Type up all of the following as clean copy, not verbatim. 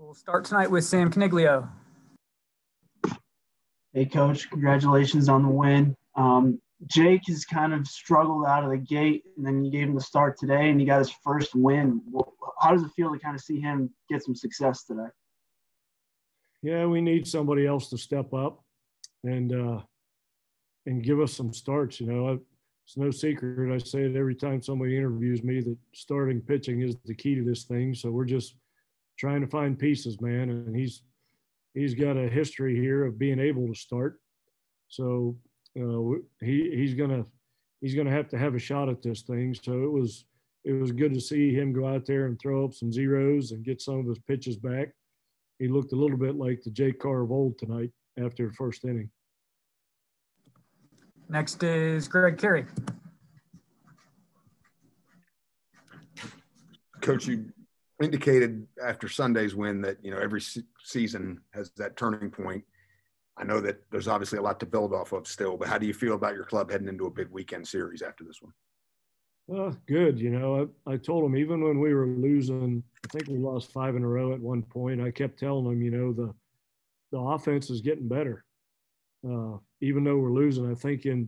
We'll start tonight with Sam Caniglio. Hey, Coach. Congratulations on the win. Jake has kind of struggled out of the gate, and then you gave him the start today, and he got his first win. How does it feel to kind of see him get some success today? Yeah, we need somebody else to step up and give us some starts. You know, it's no secret. I say it every time somebody interviews me that starting pitching is the key to this thing. So we're just trying to find pieces, man. And he's got a history here of being able to start. So he's gonna have to have a shot at this thing. So it was good to see him go out there and throw up some zeros and get some of his pitches back. He looked a little bit like the Jake Carr of old tonight after the first inning. Next is Greg Carey. Coach, you indicated after Sunday's win that, you know, every season has that turning point. I know that there's obviously a lot to build off of still, but how do you feel about your club heading into a big weekend series after this one? Good. You know, I told him even when we were losing, I think we lost 5 in a row at one point, I kept telling him, you know, the offense is getting better. Even though we're losing, I think in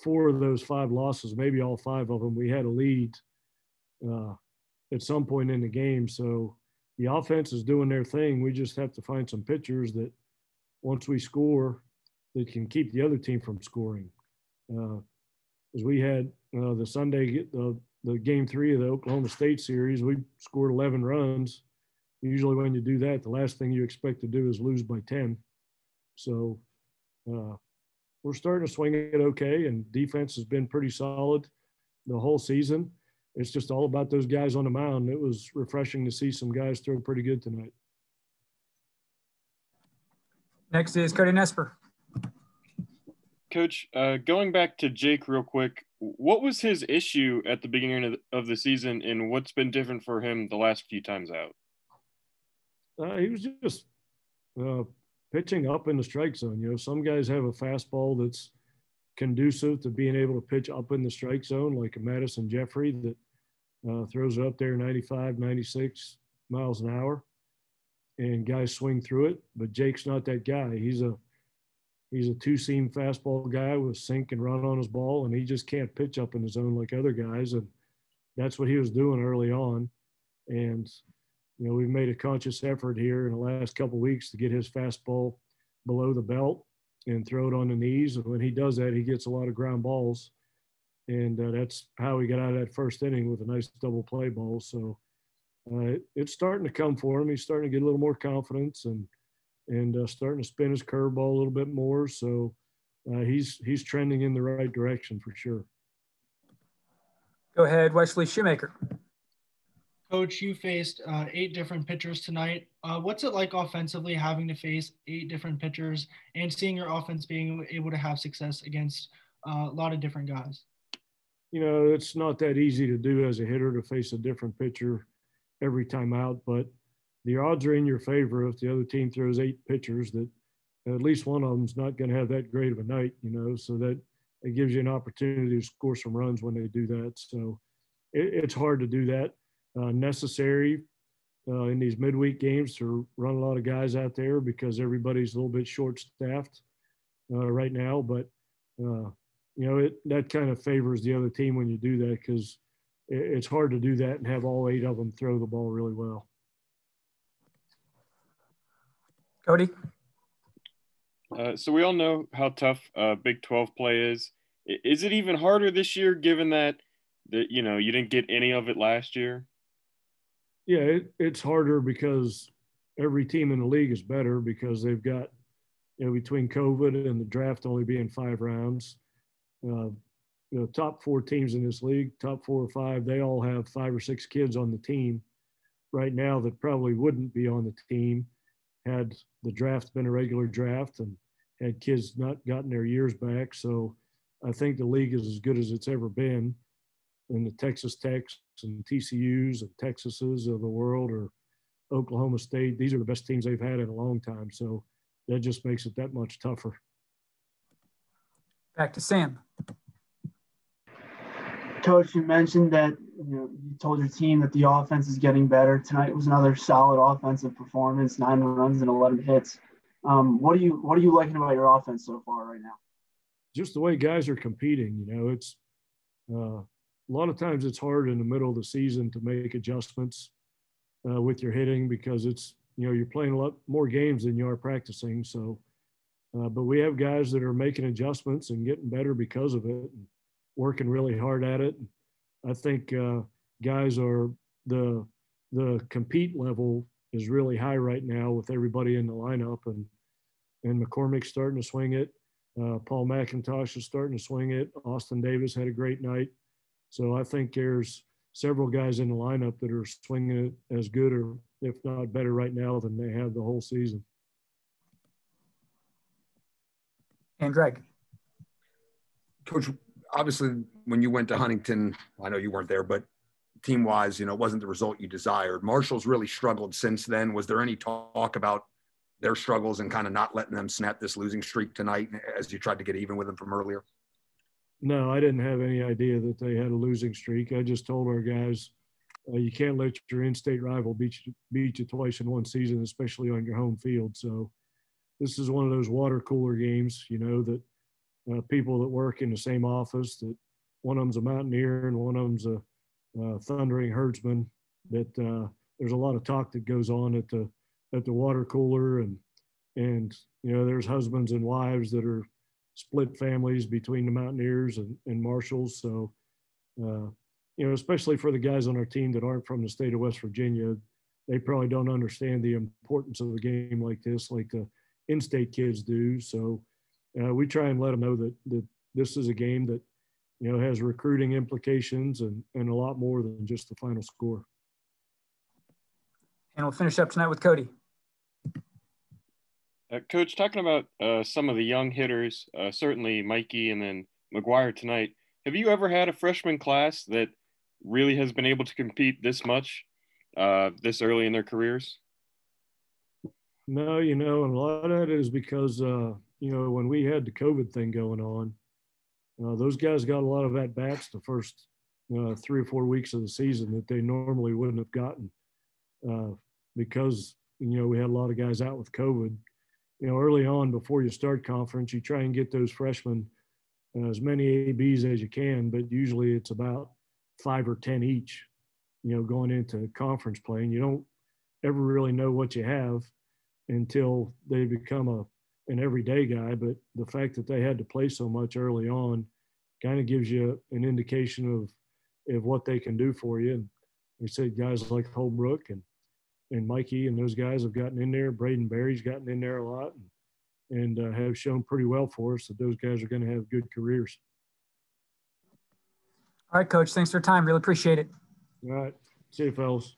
4 of those 5 losses, maybe all 5 of them, we had a lead at some point in the game. So the offense is doing their thing. We just have to find some pitchers that once we score, that can keep the other team from scoring. As we had the Sunday, the game 3 of the Oklahoma State series, we scored 11 runs. Usually when you do that, the last thing you expect to do is lose by 10. So we're starting to swing it okay, and defense has been pretty solid the whole season. It's just all about those guys on the mound. It was refreshing to see some guys throw pretty good tonight. Next is Cody Nesper. Coach, going back to Jake real quick, what was his issue at the beginning of the season, and what's been different for him the last few times out? He was just pitching up in the strike zone. You know, some guys have a fastball that's conducive to being able to pitch up in the strike zone, like a Madison Jeffrey that throws it up there 95, 96 miles an hour, and guys swing through it. But Jake's not that guy. He's a 2-seam fastball guy with sink and run on his ball, and he just can't pitch up in the zone like other guys. And that's what he was doing early on. And, you know, we've made a conscious effort here in the last couple of weeks to get his fastball below the belt and throw it on the knees. And when he does that, he gets a lot of ground balls. And that's how he got out of that first inning with a nice double play ball. So it's starting to come for him. He's starting to get a little more confidence and starting to spin his curveball a little bit more. So he's trending in the right direction for sure. Go ahead, Wesley Shoemaker. Coach, you faced 8 different pitchers tonight. What's it like offensively having to face 8 different pitchers and seeing your offense being able to have success against a lot of different guys? You know, it's not that easy to do as a hitter to face a different pitcher every time out, but the odds are in your favor if the other team throws 8 pitchers that at least one of them's not going to have that great of a night, you know, so that it gives you an opportunity to score some runs when they do that. So it's hard to do that. Necessary in these midweek games to run a lot of guys out there because everybody's a little bit short-staffed right now. But, you know, that kind of favors the other team when you do that because it's hard to do that and have all 8 of them throw the ball really well. Cody? So we all know how tough Big 12 play is. Is it even harder this year given that you know, you didn't get any of it last year? Yeah, it's harder because every team in the league is better because they've got, you know, between COVID and the draft only being 5 rounds, you know, top 4 teams in this league, top 4 or 5, they all have 5 or 6 kids on the team right now that probably wouldn't be on the team had the draft been a regular draft and had kids not gotten their years back. So I think the league is as good as it's ever been. And the Texas Techs and TCUs and Texases of the world or Oklahoma State, these are the best teams they've had in a long time. So that just makes it that much tougher. Back to Sam. Coach, you mentioned that you told your team that the offense is getting better. Tonight was another solid offensive performance, 9 runs and 11 hits. What are you liking about your offense so far right now? Just the way guys are competing. It's a lot of times it's hard in the middle of the season to make adjustments with your hitting because it's you're playing a lot more games than you are practicing. So, but we have guys that are making adjustments and getting better because of it, and working really hard at it. I think guys are the compete level is really high right now with everybody in the lineup, and McCormick's starting to swing it. Paul McIntosh is starting to swing it. Austin Davis had a great night. So I think there's several guys in the lineup that are swinging it as good or if not better right now than they have the whole season. And Greg. Coach, obviously when you went to Huntington, I know you weren't there, but team-wise, it wasn't the result you desired. Marshall's really struggled since then. Was there any talk about their struggles and kind of not letting them snap this losing streak tonight as you tried to get even with them from earlier? No, I didn't have any idea that they had a losing streak. I just told our guys, you can't let your in-state rival beat you twice in one season, especially on your home field. So this is one of those water cooler games, that people that work in the same office, that one of them's a Mountaineer and one of them's a Thundering Herdsman, that there's a lot of talk that goes on at the water cooler, and there's husbands and wives that are split families between the Mountaineers and Marshalls. So, especially for the guys on our team that aren't from the state of West Virginia, they probably don't understand the importance of a game like this, like the in-state kids do. So we try and let them know that this is a game that, has recruiting implications and a lot more than just the final score. And we'll finish up tonight with Cody. Coach, talking about some of the young hitters, certainly Mikey and then McGuire tonight, have you ever had a freshman class that really has been able to compete this much this early in their careers? No, and a lot of that is because, when we had the COVID thing going on, those guys got a lot of at-bats the first 3 or 4 weeks of the season that they normally wouldn't have gotten because, we had a lot of guys out with COVID. Early on before you start conference, you try and get those freshmen as many ABs as you can, but usually it's about 5 or 10 each, going into conference play. And you don't ever really know what you have until they become an everyday guy. But the fact that they had to play so much early on kind of gives you an indication of what they can do for you. And we said guys like Holbrook and Mikey and those guys have gotten in there. Braden Berry's gotten in there a lot and have shown pretty well for us that those guys are going to have good careers. All right, Coach. Thanks for your time. Really appreciate it. All right. See you, fellas.